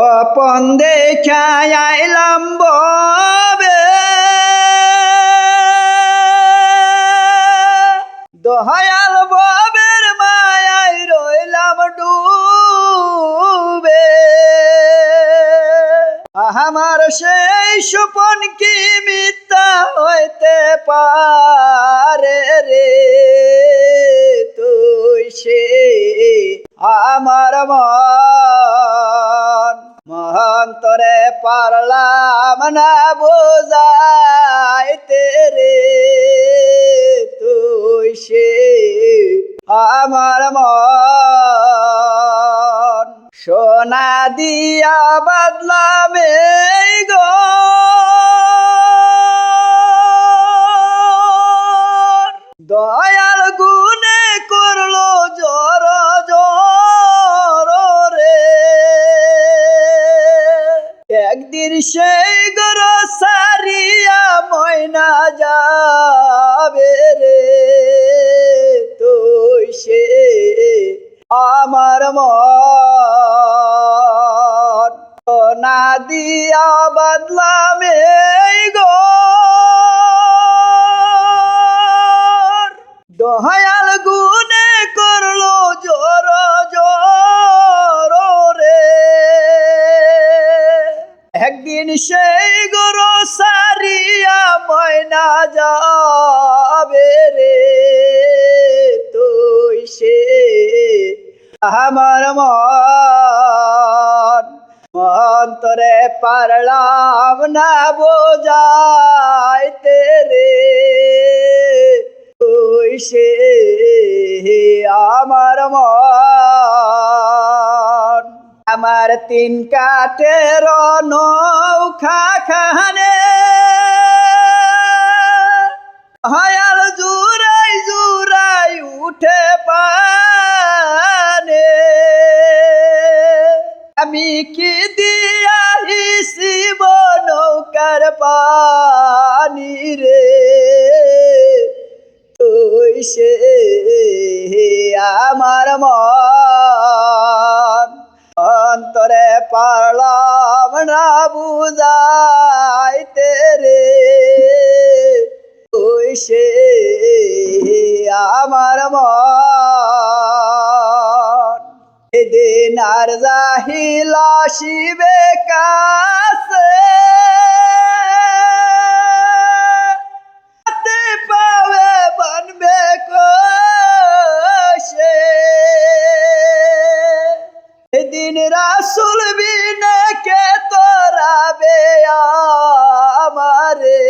Upon দেখায় আইলাম ববে দয়াল ববের মায়ায় রইলাম ডুবে। আমার সেই সুপন কি মিথ্যা হইতে পারে রে, তুই সে আমার মন্তরে পারলাম না বোঝাইতে রে, তুই সে আমার মন। সোনা দিয়া বাদলাম এই ঘর, দয়াল গুনে করলো জর জর রে। একদিন সেই গর সারিয়া ময়না যাবে রে, তুই সে আমার মন। না দিয়া বাদলাম এই ঘর, দয়াল গুনে করলো জর জর রে। একদিন সেই গর সারিয়া ময়না যাবে রে, তুই সে আমার মন্তরে পারলাম না বোঝাইতে রে, তুই সে আমার মন। আমার তিন কাঠের নৌকা খানে হয়াল জুরাই জুরাই উঠে পানে, আমি কি দিয়া হিসিব নৌকার পানি রে, তুই সে আমার মন। অন্তরে পারলাম না বুঝাইতে রে, তুই সে আমার মন। এদিন আর যাহিলা শিবে কাছে, পাবে বানবে কোষে। এদিন রাসুল বিনে কে তোরাবে আমারে,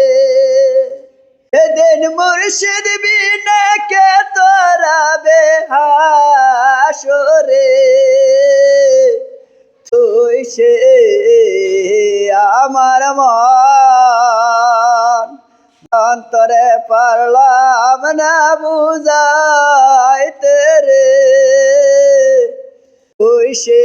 এদিন মুর্শিদ বিনে কে তোরাবে হাসরে, তুই সে আমার মন। অন্তরে পারলাম না বুঝাইতে রে, তুই সে